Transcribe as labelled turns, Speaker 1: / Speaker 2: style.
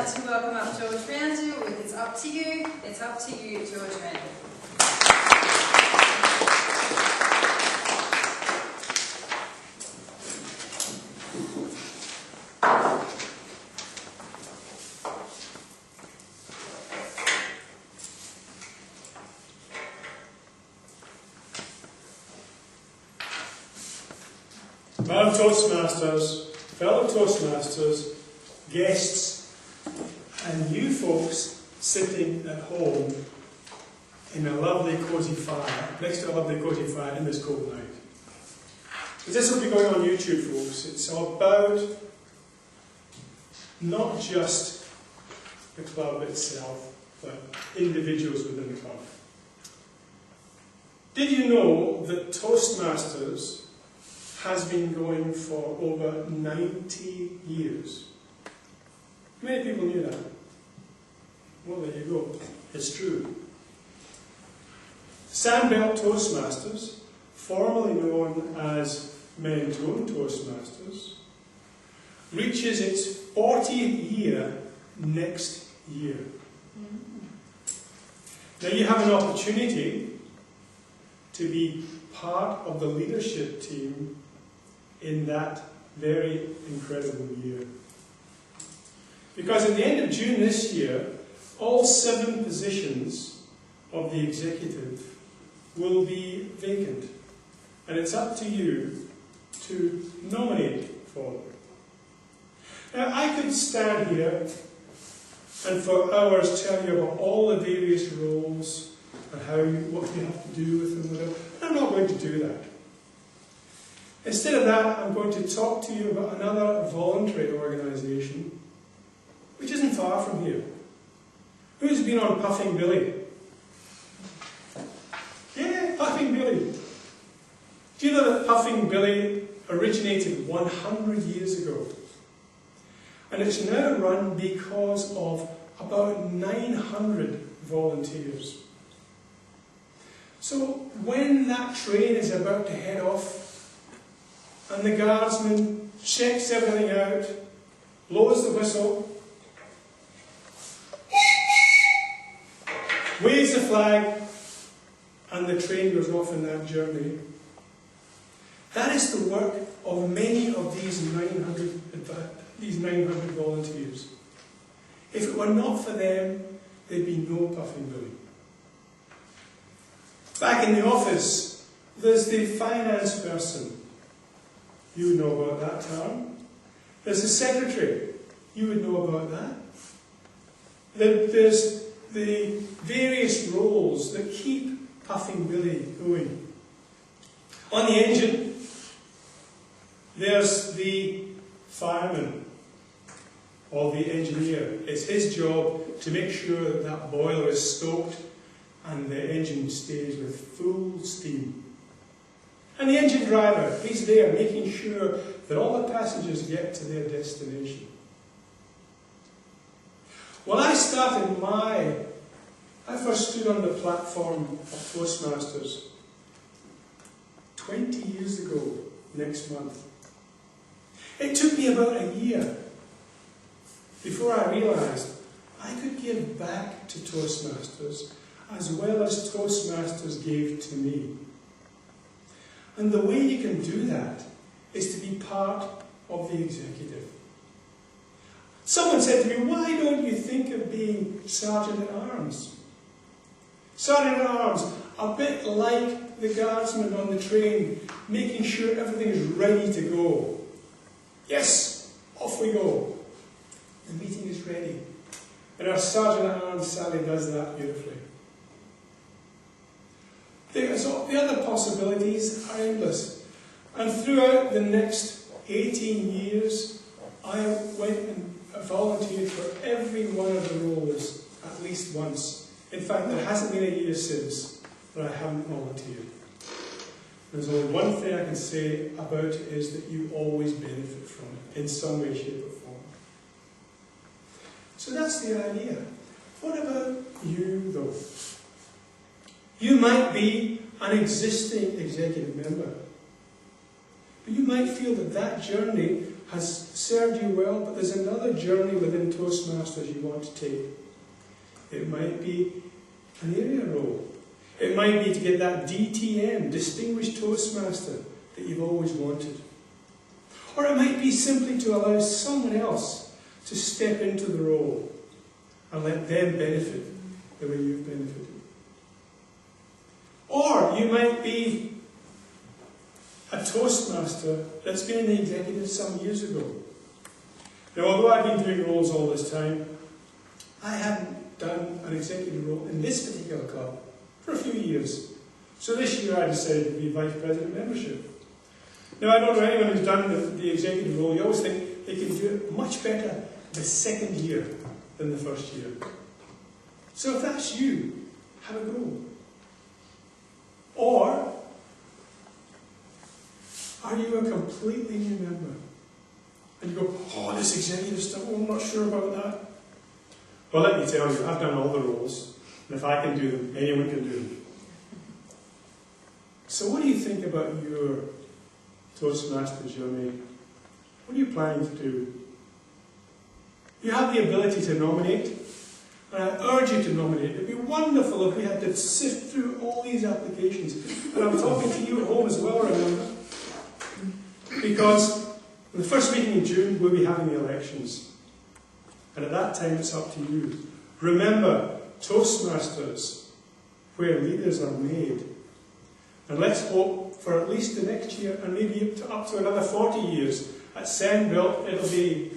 Speaker 1: like to welcome up George Randall with It's Up to You. It's up to you, George Randall.
Speaker 2: Toastmasters, fellow Toastmasters, guests, and you folks sitting at home in a lovely cosy fire, next to a lovely cosy fire in this cold night. But this will be going on YouTube, folks. It's about not just the club itself, but individuals within the club. Did you know that Toastmasters has been going for over 90 years? Many people knew that. Well, there you go. It's true. Sandbelt Toastmasters, formerly known as Mentone Toastmasters, reaches its 40th year next year. Now you have an opportunity to be part of the leadership team in that very incredible year. Because at the end of June this year, all 7 positions of the executive will be vacant. And it's up to you to nominate for them. Now, I could stand here and for hours tell you about all the various roles and what you have to do with them, whatever. I'm not going to do that. Instead of that, I'm going to talk to you about another voluntary organisation, which isn't far from here. Who's been on Puffing Billy? Yeah, Puffing Billy. Do you know that Puffing Billy originated 100 years ago? And it's now run because of about 900 volunteers. So when that train is about to head off, and the guardsman checks everything out, blows the whistle, waves the flag, and the train goes off on that journey. That is the work of many of these 900 volunteers. If it were not for them, there'd be no Puffing Billy. Back in the office, there's the finance person. You would know about that term. There's the secretary. You would know about that. There's the various roles that keep Puffing Billy going. On the engine, there's the fireman or the engineer. It's his job to make sure that that boiler is stoked and the engine stays with full steam. And the engine driver, he's there making sure that all the passengers get to their destination. When I started I first stood on the platform of Toastmasters 20 years ago next month. It took me about a year before I realised I could give back to Toastmasters as well as Toastmasters gave to me. And the way you can do that is to be part of the executive. Someone said to me, why don't you think of being Sergeant at Arms? Sergeant at Arms, a bit like the guardsman on the train, making sure everything is ready to go. Yes, off we go. The meeting is ready. And our Sergeant at Arms, Sally, does that beautifully. The other possibilities are endless. And throughout the next 18 years, I went and volunteered for every one of the roles at least once. In fact, there hasn't been a year since that I haven't volunteered. There's only one thing I can say about it is that you always benefit from it in some way, shape or form. So that's the idea. What about you, though? You might be an existing executive member, but you might feel that that journey has served you well, but there's another journey within Toastmasters Toastmasters you want to take. It might be an area role. It might be to get that DTM, Distinguished Toastmaster, that you've always wanted. Or it might be simply to allow someone else to step into the role and let them benefit the way you've benefited. Or you might be a Toastmaster that's been in the executive some years ago. Now, although I've been doing roles all this time, I haven't done an executive role in this particular club for a few years. So this year I decided to be Vice President membership. Now, I don't know anyone who's done the executive role. You always think they can do it much better the second year than the first year. So if that's you, have a go. Or are you a completely new member? And you go, oh, this executive stuff, oh, I'm not sure about that. Well, let me tell you, I've done all the roles, and if I can do them, anyone can do them. So what do you think about your Toastmasters journey? What are you planning to do? You have the ability to nominate, and I urge you to nominate. It would be wonderful if we had to sift through all these applications. And I'm talking to you at home as well, remember? Because in the first meeting in June, we'll be having the elections. And at that time, it's up to you. Remember, Toastmasters, where leaders are made. And let's hope for at least the next year, and maybe up to another 40 years, at Sandbelt, it'll be